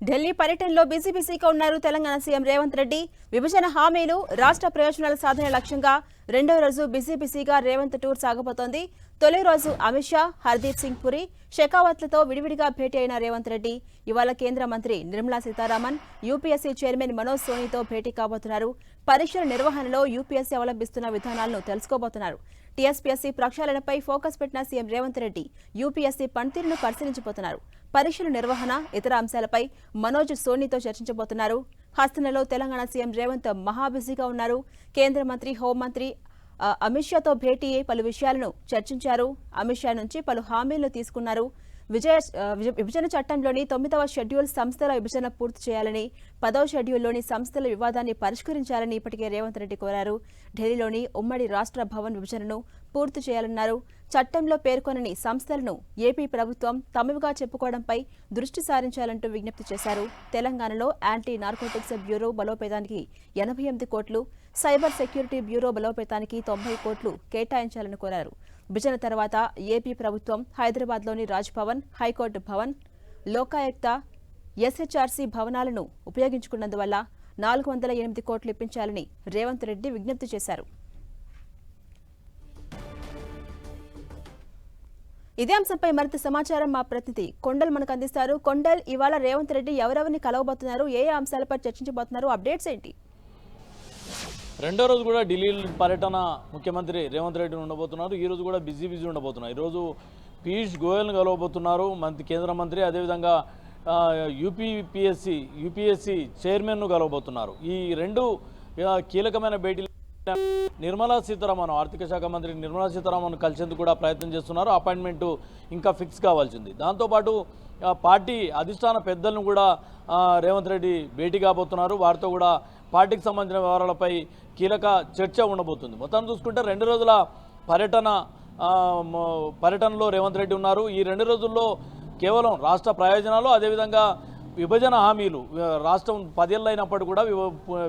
ఢిల్లీ పర్యటనలో బిజీగా ఉన్నారు తెలంగాణ సీఎం రేవంత్ రెడ్డి. విభజన హామీలు, రాష్ట్ర ప్రయోజనాల సాధన లక్ష్యంగా రెండో రోజు బిజీగా రేవంత్ టూర్ సాగబోతోంది. తొలి రోజు అమిత్ షా, హర్దీప్ సింగ్ పురి, షెకావత్లతో విడివిడిగా భేటీ అయిన రేవంత్ రెడ్డి ఇవాళ కేంద్ర మంత్రి నిర్మలా సీతారామన్, యూపీఎస్సీ చైర్మన్ మనోజ్ సోనీతో భేటీ కాబోతున్నారు. పరీక్షల నిర్వహణలో యూపీఎస్సీ అవలంబిస్తున్న విధానాలను తెలుసుకోబోతున్నారు. టీఎస్పీఎస్సీ ప్రక్షాళనపై ఫోకస్ పెట్టిన సీఎం రేవంత్ రెడ్డి యూపీఎస్సీ పనితీరును పరిశీలించబోతున్నారు. పరీక్షల నిర్వహణ, ఇతర అంశాలపై మనోజ్ సోనీతో చర్చించబోతున్నారు. హస్తనలో తెలంగాణ సీఎం రేవంత్ మహా బిజీగా ఉన్నారు. కేంద్ర మంత్రి, హోంమంత్రి అమిత్ షాతో భేటీ పలు విషయాలను చర్చించారు. అమిత్ షా నుంచి పలు హామీలను తీసుకున్నారు. విభజన చట్టంలోని 9వ షెడ్యూల్ సంస్థల విభజన పూర్తి చేయాలని, 10వ షెడ్యూల్లోని సంస్థల వివాదాన్ని పరిష్కరించాలని ఇప్పటికే రేవంత్ రెడ్డి కోరారు. ఢిల్లీలోని ఉమ్మడి రాష్ట్ర భవన్ విభజనను పూర్తి చేయాలన్నారు. చట్టంలో పేర్కొనని సంస్థలను ఏపీ ప్రభుత్వం తమవిగా చెప్పుకోవడంపై దృష్టి సారించాలంటూ విజ్ఞప్తి చేశారు. తెలంగాణలో యాంటీ నార్కోటిక్స్ బ్యూరో బలోపేతానికి 88 కోట్లు, సైబర్ సెక్యూరిటీ బ్యూరో బలోపేతానికి 90 కోట్లు కేటాయించాలని కోరారు. విభజన తర్వాత ఏపీ ప్రభుత్వం హైదరాబాద్లోని రాజ్ భవన్, హైకోర్టు భవన్, లోకాయుక్త, ఎస్హెచ్ఆర్సీ భవనాలను ఉపయోగించుకున్నందువల్ల 408 కోట్లు ఇప్పించాలని రేవంత్ రెడ్డి విజ్ఞప్తి చేశారు. ఇదే అంశంపై మరింత సమాచారం మా ప్రతినిధి కొండల్ మనకు అందిస్తారు. కొండల్, ఇవాళ రేవంత్ రెడ్డి ఎవరెవరిని కలవబోతున్నారు, ఏ అంశాలపై చర్చించబోతున్నారు, అప్డేట్స్ ఏంటి? రెండో రోజు కూడా ఢిల్లీ పర్యటన ముఖ్యమంత్రి రేవంత్ రెడ్డి ఉండబోతున్నారు. ఈ రోజు కూడా బిజీ ఉండబోతున్నారు. ఈరోజు పీయూష్ గోయల్ని కలవబోతున్నారు కేంద్ర మంత్రి. అదేవిధంగా యూపీఎస్సీ చైర్మన్ను కలవబోతున్నారు. ఈ రెండు కీలకమైన భేటీలు నిర్మలా సీతారామన్, ఆర్థిక శాఖ మంత్రి నిర్మలా సీతారామన్ కలిసేందుకు కూడా ప్రయత్నం చేస్తున్నారు. అపాయింట్మెంట్ ఇంకా ఫిక్స్ కావాల్సింది. దాంతోపాటు పార్టీ అధిష్టాన పెద్దలను కూడా రేవంత్ రెడ్డి భేటీ కాబోతున్నారు. వారితో కూడా పార్టీకి సంబంధించిన వ్యవహారాలపై కీలక చర్చ ఉండబోతుంది. మొత్తం చూసుకుంటే 2 రోజుల పర్యటనలో రేవంత్ రెడ్డి ఉన్నారు. ఈ 2 రోజుల్లో కేవలం రాష్ట్ర ప్రయోజనాలు, అదేవిధంగా విభజన హామీలు, రాష్ట్రం 10 ఏళ్ళు అయినప్పుడు కూడా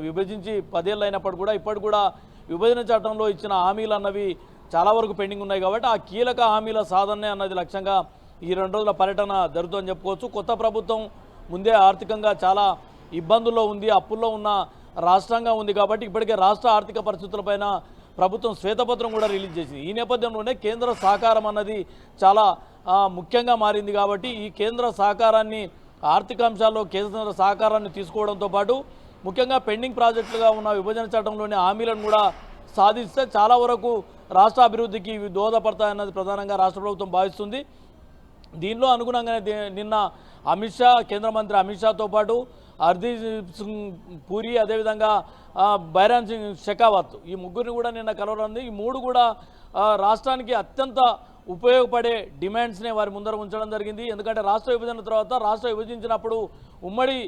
విభజించి 10 ఏళ్ళు అయినప్పుడు కూడా ఇప్పటి కూడా విభజన చట్టంలో ఇచ్చిన హామీలు అన్నవి చాలా వరకు పెండింగ్ ఉన్నాయి. కాబట్టి ఆ కీలక హామీల సాధనే అన్నది లక్ష్యంగా ఈ 2 రోజుల పర్యటన జరుగుతుందని చెప్పుకోవచ్చు. కొత్త ప్రభుత్వం ముందే ఆర్థికంగా చాలా ఇబ్బందుల్లో ఉంది, అప్పుల్లో ఉన్న రాష్ట్రంగా ఉంది. కాబట్టి ఇప్పటికే రాష్ట్ర ఆర్థిక పరిస్థితులపైన ప్రభుత్వం శ్వేతపత్రం కూడా రిలీజ్ చేసింది. ఈ నేపథ్యంలోనే కేంద్ర సహకారం అన్నది చాలా ముఖ్యంగా మారింది. కాబట్టి ఈ కేంద్ర సహకారాన్ని, ఆర్థిక అంశాల్లో కేంద్ర సహకారాన్ని తీసుకోవడంతో పాటు ముఖ్యంగా పెండింగ్ ప్రాజెక్టులుగా ఉన్న విభజన చట్టంలోని హామీలను కూడా సాధిస్తే చాలా వరకు రాష్ట్ర అభివృద్ధికి ఇవి దోహదపడతాయన్నది ప్రధానంగా రాష్ట్ర ప్రభుత్వం భావిస్తుంది. దీనిలో అనుగుణంగానే నిన్న అమిత్ షా, కేంద్ర మంత్రి అమిత్ షాతో పాటు హర్దీప్ సింగ్ పూరి, అదేవిధంగా బైరాన్ సింగ్ షెకావత్, ఈ ముగ్గురిని కూడా నిన్న కలవనుంది. ఈ 3 కూడా రాష్ట్రానికి అత్యంత ఉపయోగపడే డిమాండ్స్నే వారి ముందర ఉంచడం జరిగింది. ఎందుకంటే రాష్ట్ర విభజన తర్వాత రాష్ట్రం విభజించినప్పుడు ఉమ్మడి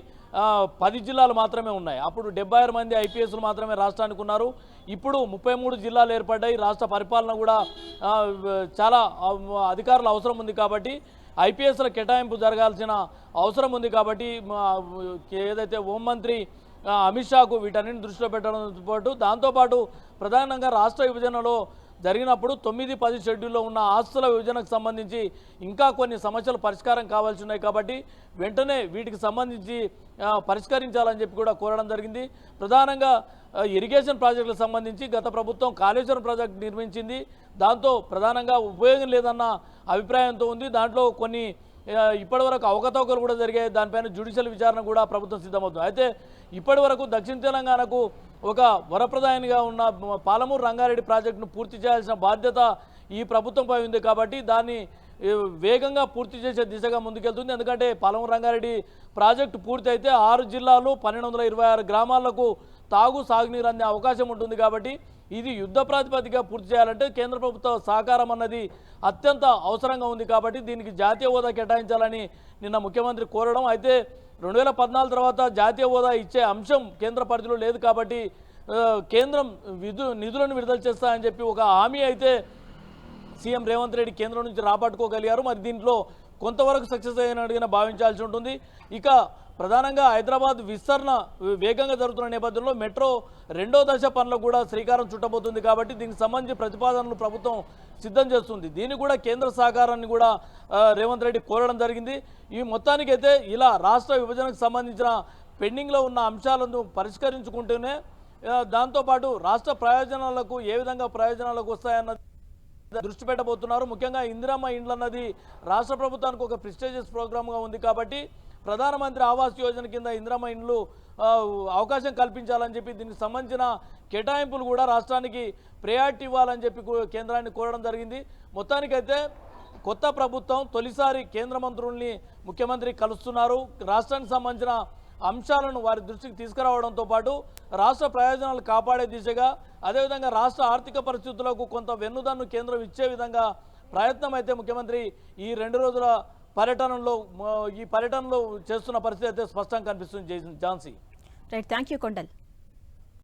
10 జిల్లాలు మాత్రమే ఉన్నాయి. అప్పుడు 76 మంది ఐపీఎస్లు మాత్రమే రాష్ట్రానికి ఉన్నారు. ఇప్పుడు 33 జిల్లాలు ఏర్పడ్డాయి. రాష్ట్ర పరిపాలన కూడా చాలా అధికారుల అవసరం ఉంది. కాబట్టి ఐపీఎస్ల కేటాయింపు జరగాల్సిన అవసరం ఉంది. కాబట్టి ఏదైతే హోంమంత్రి అమిత్ షాకు వీటన్నింటిని దృష్టిలో పెట్టడంతో పాటు దాంతోపాటు ప్రధానంగా రాష్ట్ర విభజనలో జరిగినప్పుడు 9, 10 షెడ్యూల్లో ఉన్న ఆస్తుల విభజనకు సంబంధించి ఇంకా కొన్ని సమస్యలు పరిష్కారం కావాల్సి ఉన్నాయి. కాబట్టి వెంటనే వీటికి సంబంధించి పరిష్కరించాలని చెప్పి కూడా కోరడం జరిగింది. ప్రధానంగా ఇరిగేషన్ ప్రాజెక్టులకు సంబంధించి గత ప్రభుత్వం కాళేశ్వరం ప్రాజెక్టు నిర్మించింది. దాంతో ప్రధానంగా ఉపయోగం లేదన్న అభిప్రాయంతో ఉంది. దాంట్లో కొన్ని ఇప్పటివరకు అవకతవకలు కూడా జరిగాయి. దానిపైన జ్యుడిషియల్ విచారణ కూడా ప్రభుత్వం సిద్ధమవుతుంది. అయితే ఇప్పటివరకు దక్షిణ తెలంగాణకు ఒక వరప్రదాయనిగా ఉన్న పాలమూరు రంగారెడ్డి ప్రాజెక్టును పూర్తి చేయాల్సిన బాధ్యత ఈ ప్రభుత్వంపై ఉంది. కాబట్టి దాన్ని వేగంగా పూర్తి చేసే దిశగా ముందుకెళ్తుంది. ఎందుకంటే పాలమూరు రంగారెడ్డి ప్రాజెక్టు పూర్తి అయితే 6 జిల్లాలు 1226 గ్రామాలకు సాగునీరు అందే అవకాశం ఉంటుంది. కాబట్టి ఇది యుద్ధ ప్రాతిపదికగా పూర్తి చేయాలంటే కేంద్ర ప్రభుత్వ సహకారం అన్నది అత్యంత అవసరంగా ఉంది. కాబట్టి దీనికి జాతీయ హోదా కేటాయించాలని నిన్న ముఖ్యమంత్రి కోరడం. అయితే 2014 తర్వాత జాతీయ హోదా ఇచ్చే అంశం కేంద్ర పరిధిలో లేదు. కాబట్టి కేంద్రం నిధులను విడుదల చేస్తాయని చెప్పి ఒక హామీ అయితే సీఎం రేవంత్ రెడ్డి కేంద్రం నుంచి రాబట్టుకోగలిగారు. మరి దీంట్లో కొంతవరకు సక్సెస్ అయినట్టుగా భావించాల్సి ఉంటుంది. ఇక ప్రధానంగా హైదరాబాద్ విస్తరణ వేగంగా జరుగుతున్న నేపథ్యంలో మెట్రో 2వ దశ పనులకు కూడా శ్రీకారం చుట్టబోతుంది కాబట్టి దీనికి సంబంధించి ప్రతిపాదనలు ప్రభుత్వం సిద్ధం చేస్తుంది. దీనికి కూడా కేంద్ర సహకారాన్ని కూడా రేవంత్ రెడ్డి కోరడం జరిగింది. ఈ మొత్తానికైతే ఇలా రాష్ట్ర విభజనకు సంబంధించిన పెండింగ్లో ఉన్న అంశాలను పరిష్కరించుకుంటూనే దాంతోపాటు రాష్ట్ర ప్రయోజనాలకు ఏ విధంగా ప్రయోజనాలకు వస్తాయన్నది దృష్టి పెట్టబోతున్నారు. ముఖ్యంగా ఇందిరమ్మ ఇండ్లు అన్నది రాష్ట్ర ప్రభుత్వానికి ఒక ప్రెస్టీజియస్ ప్రోగ్రామ్గా ఉంది కాబట్టి ప్రధానమంత్రి ఆవాస్ యోజన కింద ఇందిరమ్మ ఇండ్లు అవకాశం కల్పించాలని చెప్పి దీనికి సంబంధించిన కేటాయింపులు కూడా రాష్ట్రానికి ప్రయారిటీ ఇవ్వాలని చెప్పి కేంద్రాన్ని కోరడం జరిగింది. మొత్తానికైతే కొత్త ప్రభుత్వం తొలిసారి కేంద్ర మంత్రుల్ని ముఖ్యమంత్రి కలుస్తున్నారు. రాష్ట్రానికి సంబంధించిన అంశాలను వారి దృష్టికి తీసుకురావడంతో పాటు రాష్ట్ర ప్రయోజనాలు కాపాడే దిశగా అదేవిధంగా రాష్ట్ర ఆర్థిక పరిస్థితులకు కొంత వెన్నుదన్ను కేంద్రం ఇచ్చే విధంగా ప్రయత్నం అయితే ముఖ్యమంత్రి ఈ 2 రోజుల పర్యటనలో చేస్తున్న పరిస్థితి అయితే స్పష్టంగా కనిపిస్తుంది. Jhansi. Right, thank you Kondal.